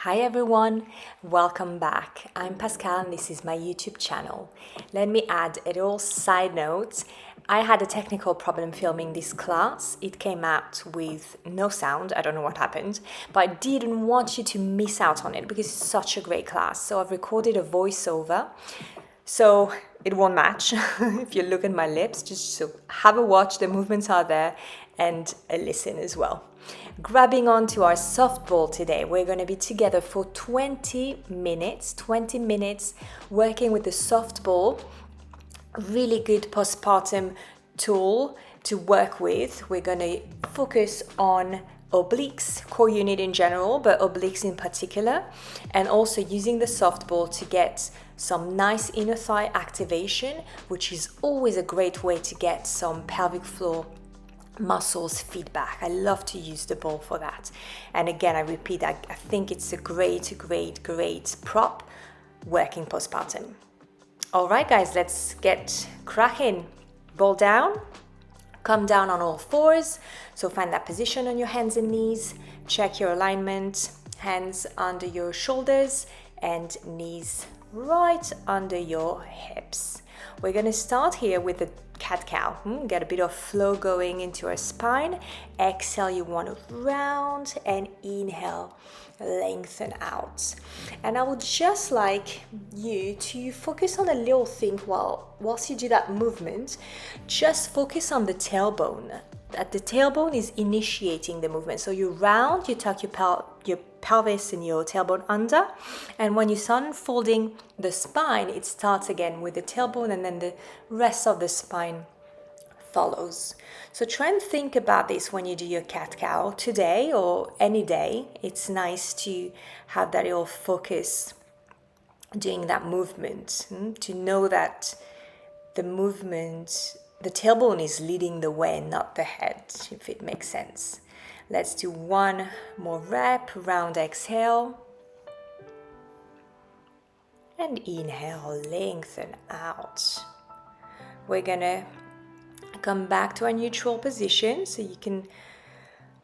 Hi everyone, welcome back. I'm Pascal and this is my YouTube channel. Let me add a little side note. I had a technical problem filming this class. It came out with no sound. I don't know what happened, but I didn't want you to miss out on it because it's such a great class. So I've recorded a voiceover. So it won't match if you look at my lips. Just so have a watch, the movements are there, and a listen as well. Grabbing onto our softball today, we're going to be together for 20 minutes working with the softball. Really good postpartum tool to work with. We're going to focus on obliques, core unit in general, but obliques in particular, and also using the softball to get some nice inner thigh activation, which is always a great way to get some pelvic floor muscles feedback. I love to use the ball for that. And again, I repeat, I think it's a great prop working postpartum. All right, guys, let's get cracking. Ball down, come down on all fours. So find that position on your hands and knees. Check your alignment, hands under your shoulders and knees right under your hips. We're going to start here with the cat-cow. Get a bit of flow going into our spine. Exhale, you want to round, and inhale, lengthen out. And I would just like you to focus on a little thing whilst you do that movement. Just focus on the tailbone. That the tailbone is initiating the movement. So you round, you tuck your pelvis and your tailbone under, and when you start unfolding the spine, it starts again with the tailbone, and then the rest of the spine follows. So try and think about this when you do your cat-cow today or any day. It's nice to have that little focus doing that movement, to know that the movement, the tailbone is leading the way, not the head, if it makes sense. Let's do one more rep, round exhale. And inhale, lengthen out. We're gonna come back to our neutral position so you can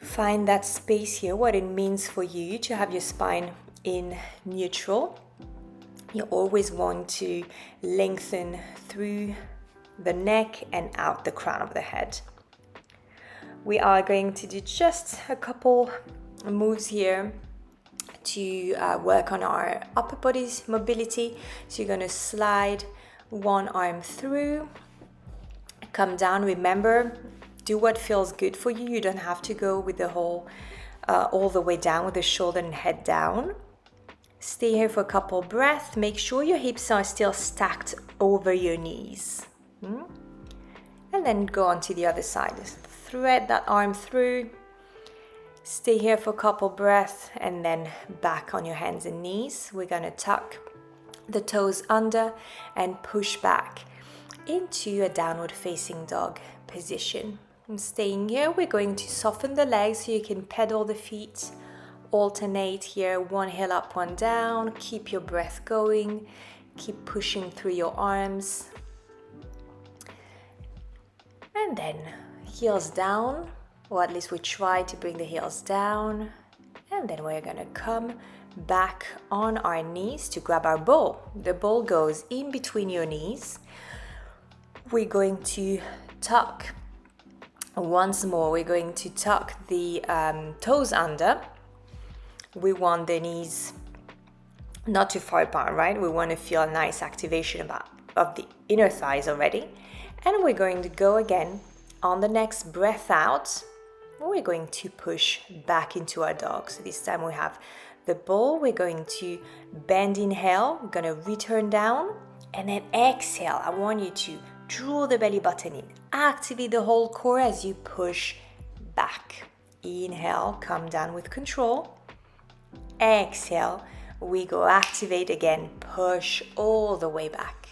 find that space here, what it means for you to have your spine in neutral. You always want to lengthen through the neck and out the crown of the head. We are going to do just a couple moves here to work on our upper body's mobility. So you're going to slide one arm through, come down. Remember, do what feels good for you. You don't have to go with the whole all the way down with the shoulder and head down. Stay here for a couple breaths. Make sure your hips are still stacked over your knees. And then go on to the other side. Thread that arm through. Stay here for a couple breaths and then back on your hands and knees. We're going to tuck the toes under and push back into a downward facing dog position. And staying here, we're going to soften the legs so you can pedal the feet. Alternate here, one heel up, one down. Keep your breath going. Keep pushing through your arms. And then heels down, or at least we try to bring the heels down. And then we're gonna come back on our knees to grab our ball. The ball goes in between your knees. We're going to tuck once more. We're going to tuck the toes under. We want the knees not too far apart, right? We want to feel a nice activation of the inner thighs already. And we're going to go again on the next breath out. We're going to push back into our dog. So this time we have the ball. We're going to bend, inhale. We're going to return down. And then exhale. I want you to draw the belly button in. Activate the whole core as you push back. Inhale, come down with control. Exhale, we go activate again. Push all the way back.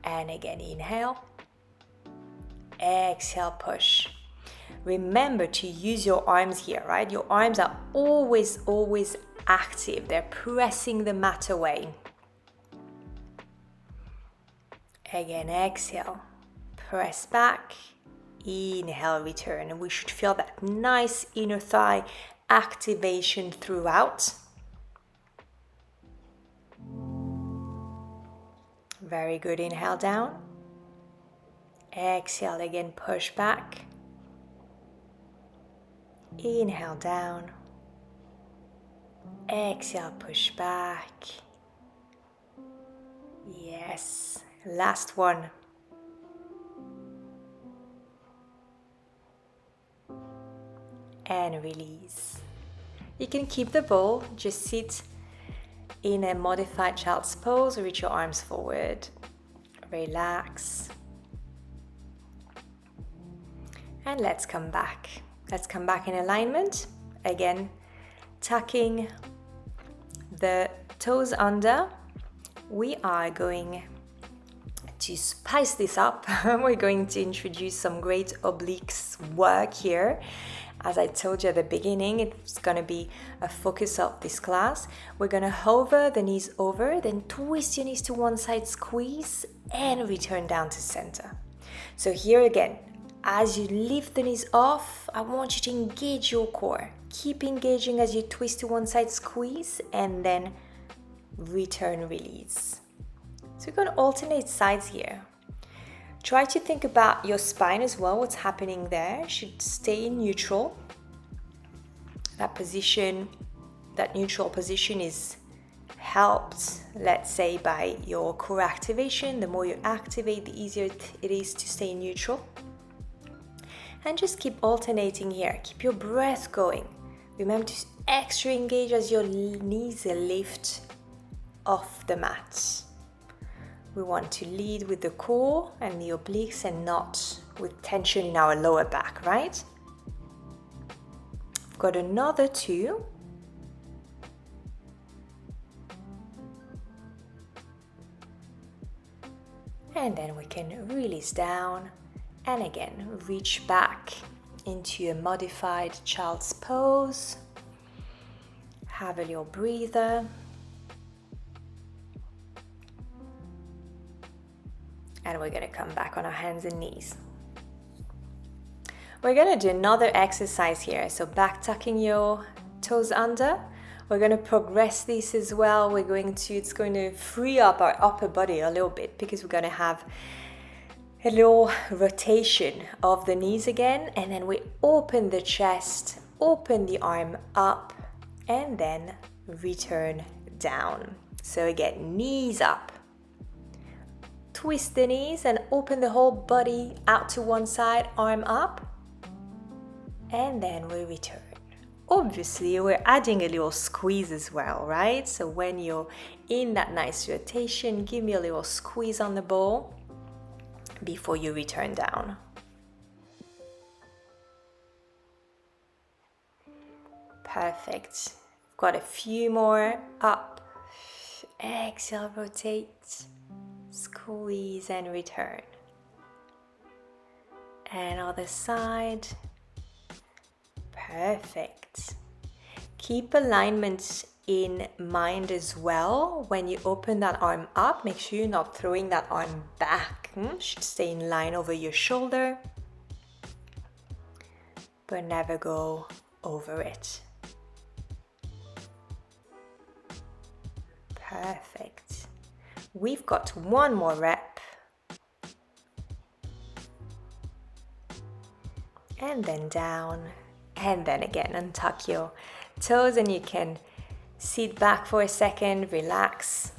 And again, inhale. Exhale, push. Remember to use your arms here, right? Your arms are always active. They're pressing the mat away. Again, exhale. Press back. Inhale, return. And we should feel that nice inner thigh activation throughout. Very good. Inhale down. Exhale again, push back. Inhale down. Exhale, push back. Yes. Last one. And release. You can keep the ball, just sit in a modified child's pose, reach your arms forward. Relax. And let's come back. Let's come back in alignment. Again, tucking the toes under. We are going to spice this up. We're going to introduce some great obliques work here. As I told you at the beginning, it's going to be a focus of this class. We're going to hover the knees over, then twist your knees to one side, squeeze, and return down to center. So here again, as you lift the knees off, I want you to engage your core. Keep engaging as you twist to one side, squeeze, and then return, release. So we're going to alternate sides here. Try to think about your spine as well, what's happening there. Should stay neutral. That position, that neutral position is helped, let's say, by your core activation. The more you activate, the easier it is to stay neutral. And just keep alternating here. Keep your breath going. Remember to extra engage as your knees lift off the mat. We want to lead with the core and the obliques and not with tension in our lower back, right? I've got another two. And then we can release down and again reach back into a modified child's pose. Have a little breather. And we're going to come back on our hands and knees. We're going to do another exercise here. So back tucking your toes under. We're going to progress this as well. It's going to free up our upper body a little bit because we're going to have a little rotation of the knees again. And then we open the chest, open the arm up, and then return down. So again, knees up. Twist the knees and open the whole body out to one side, arm up, and then we return. Obviously, we're adding a little squeeze as well, right? So when you're in that nice rotation, give me a little squeeze on the ball before you return down. Perfect. Got a few more. Up. Exhale, rotate. Squeeze and return. And other side. Perfect. Keep alignment in mind as well. When you open that arm up, make sure you're not throwing that arm back. Should stay in line over your shoulder, but never go over it. Perfect. We've got one more rep. And then down. And then again, untuck your toes and you can sit back for a second, relax.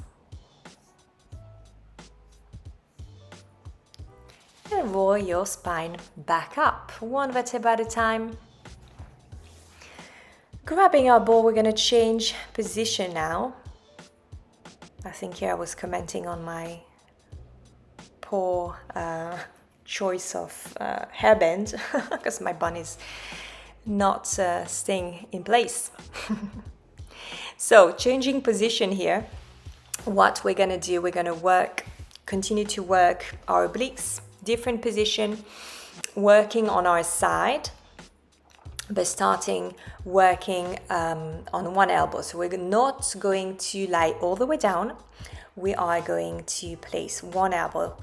And roll your spine back up, one vertebra at a time. Grabbing our ball, we're going to change position now. I think here I was commenting on my poor choice of hairband because my bun is not staying in place. So changing position here, what we're going to do, we're going to continue to work our obliques, different position, working on our side, but starting working on one elbow. So we're not going to lie all the way down. We are going to place one elbow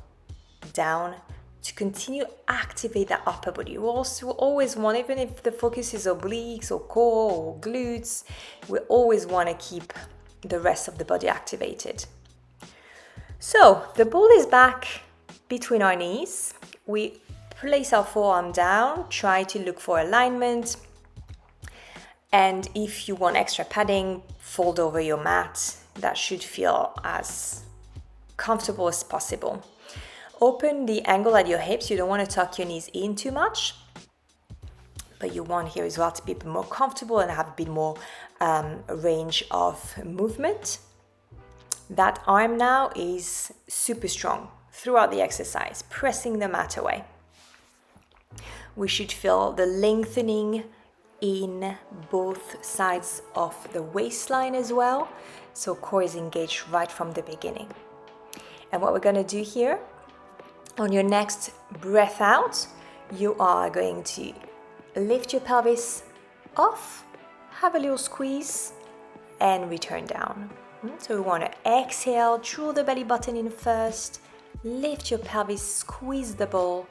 down to continue activate that upper body. We also always want, even if the focus is obliques or core or glutes, we always want to keep the rest of the body activated. So the ball is back between our knees. We place our forearm down, try to look for alignment. And if you want extra padding, fold over your mat. That should feel as comfortable as possible. Open the angle at your hips. You don't want to tuck your knees in too much, but you want here as well to be a bit more comfortable and have a bit more range of movement. That arm now is super strong throughout the exercise, pressing the mat away. We should feel the lengthening in both sides of the waistline as well. So core is engaged right from the beginning. And what we're going to do here, on your next breath out, you are going to lift your pelvis off, have a little squeeze, and return down. So we want to exhale, draw the belly button in first, lift your pelvis, squeeze the ball,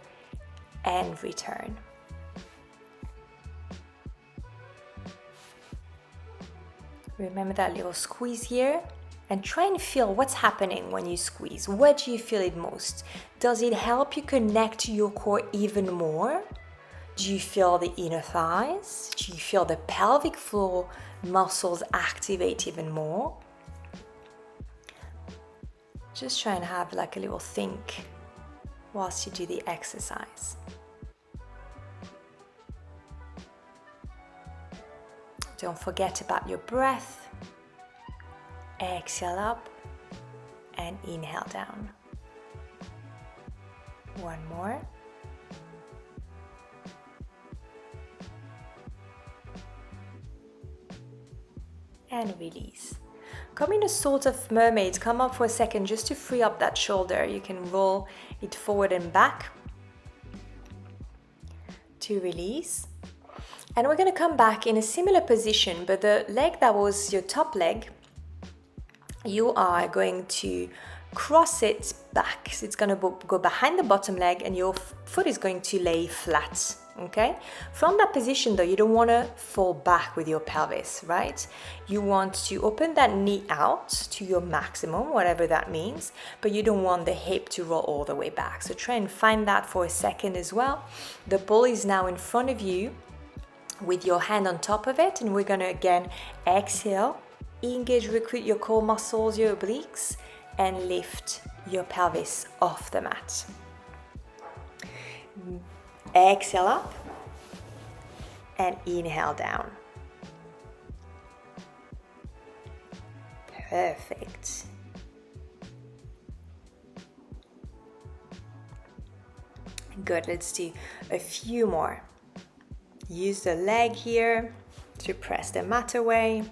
and return. Remember that little squeeze here, and try and feel what's happening when you squeeze. Where do you feel it most? Does it help you connect to your core even more? Do you feel the inner thighs? Do you feel the pelvic floor muscles activate even more? Just try and have like a little think whilst you do the exercise. Don't forget about your breath. Exhale up and inhale down. One more. And release. Come in a sort of mermaid. Come up for a second just to free up that shoulder. You can roll it forward and back to release. And we're going to come back in a similar position, but the leg that was your top leg, you are going to cross it back. So it's going to go behind the bottom leg and your foot is going to lay flat. Okay? From that position though, you don't want to fall back with your pelvis, right? You want to open that knee out to your maximum, whatever that means, but you don't want the hip to roll all the way back. So try and find that for a second as well. The ball is now in front of you with your hand on top of it, and we're going to again exhale, engage, recruit your core muscles, your obliques, and lift your pelvis off the mat. Exhale up and inhale down. Perfect. Good, let's do a few more. Use the leg here to press the mat away.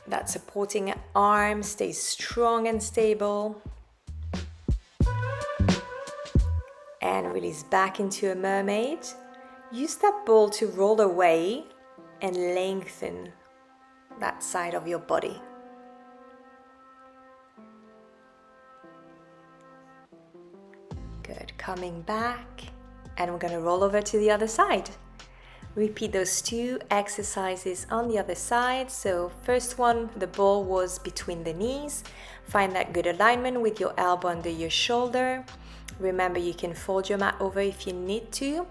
That supporting arm stays strong and stable. And release back into a mermaid. Use that ball to roll away and lengthen that side of your body. Good, coming back. And we're going to roll over to the other side. Repeat those two exercises on the other side. So first one, the ball was between the knees. Find that good alignment with your elbow under your shoulder. Remember, you can fold your mat over if you need to.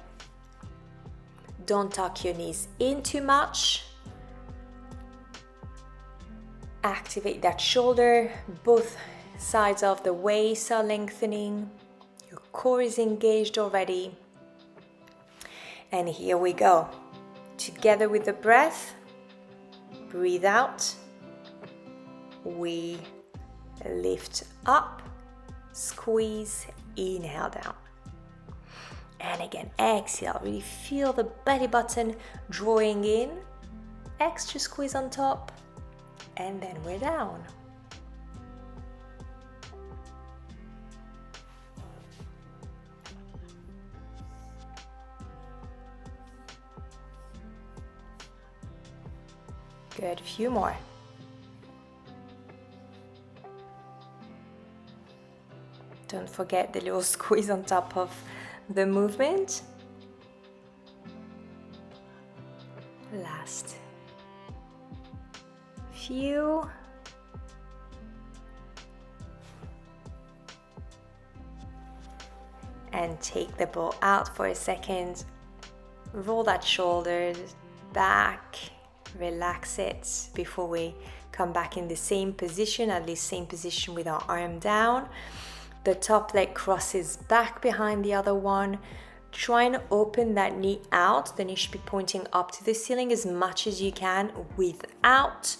Don't tuck your knees in too much. Activate that shoulder. Both sides of the waist are lengthening. Your core is engaged already. And here we go. Together with the breath, breathe out. We lift up, squeeze, inhale down. And again, exhale. Really feel the belly button drawing in. Extra squeeze on top. And then we're down. Good, few more. Don't forget the little squeeze on top of the movement. Last. Few. and take the ball out for a second. Roll that shoulder back, relax it before we come back in the same position, at least same position with our arm down. The top leg crosses back behind the other one. Try and open that knee out. The knee should be pointing up to the ceiling as much as you can without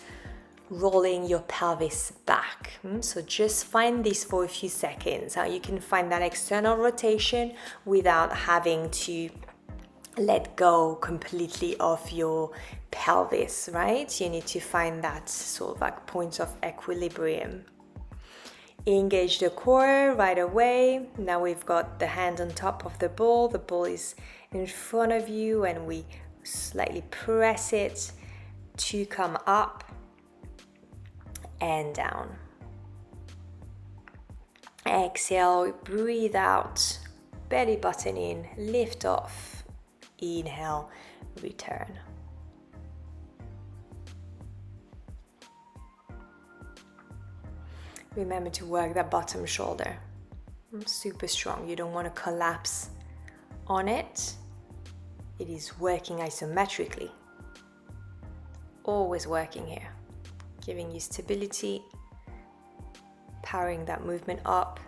rolling your pelvis back. So just find this for a few seconds, how you can find that external rotation without having to let go completely of your pelvis, right? You need to find that sort of like point of equilibrium. Engage the core right away. Now we've got the hand on top of the ball. The ball is in front of you and we slightly press it to come up and down. Exhale, breathe out, belly button in, lift off. Inhale, return. Remember to work that bottom shoulder. Super strong. You don't want to collapse on it. It is working isometrically. Always working here. Giving you stability, powering that movement up.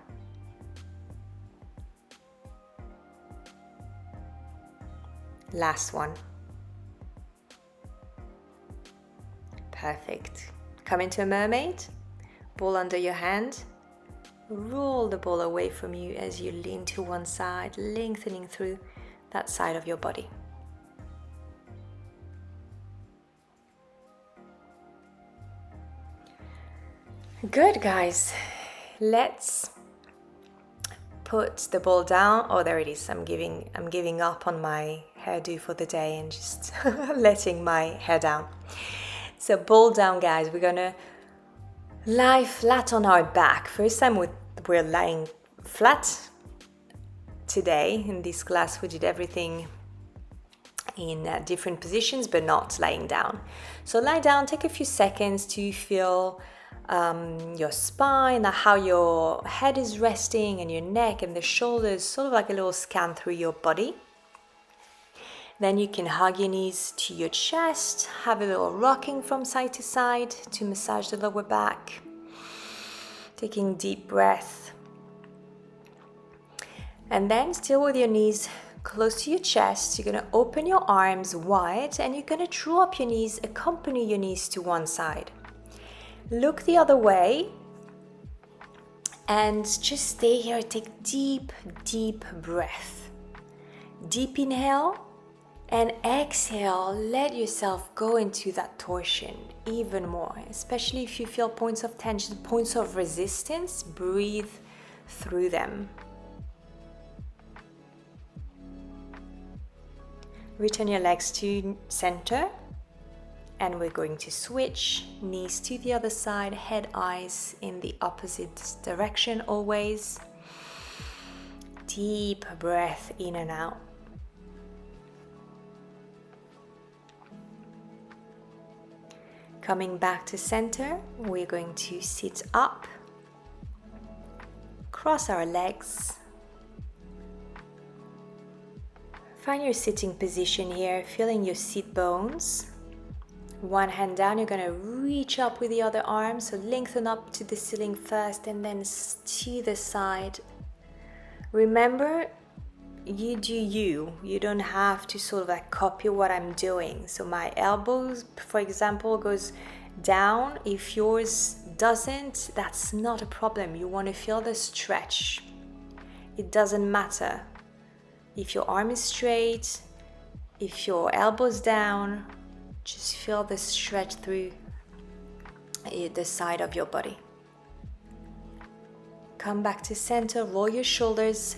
Last one. Perfect. Come into a mermaid. Ball under your hand. Roll the ball away from you as you lean to one side, lengthening through that side of your body. Good, guys. Let's put the ball down. Oh, there it is. I'm giving up on my hairdo for the day and just letting my hair down. So ball down, guys. We're gonna lie flat on our back. First time we're lying flat. Today in this class we did everything in different positions but not lying down. So lie down, take a few seconds to feel your spine, how your head is resting and your neck and the shoulders, sort of like a little scan through your body. Then you can hug your knees to your chest, have a little rocking from side to side to massage the lower back. Taking deep breath. And then still with your knees close to your chest, you're going to open your arms wide and you're going to draw up your knees, accompany your knees to one side. Look the other way and just stay here. Take deep, deep breath. Deep inhale. And exhale, let yourself go into that torsion even more, especially if you feel points of tension, points of resistance, breathe through them. Return your legs to center, and we're going to switch knees to the other side, head, eyes in the opposite direction always. Deep breath in and out. Coming back to center, we're going to sit up, cross our legs. Find your sitting position here, feeling your sit bones. One hand down, you're going to reach up with the other arm, so lengthen up to the ceiling first and then to the side. Remember, you do you. You don't have to sort of like copy what I'm doing. So my elbows, for example, goes down. If yours doesn't, that's not a problem. You want to feel the stretch. It doesn't matter if your arm is straight, if your elbow's down, just feel the stretch through the side of your body. Come back to center, roll your shoulders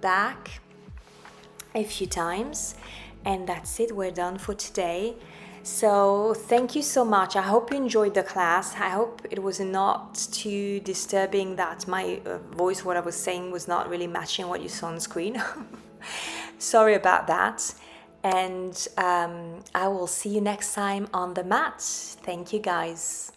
back a few times, and that's it. We're done for today. So thank you so much. I hope you enjoyed the class. I hope it was not too disturbing that my voice, what I was saying, was not really matching what you saw on screen. Sorry about that. And I will see you next time on the mat. Thank you, guys.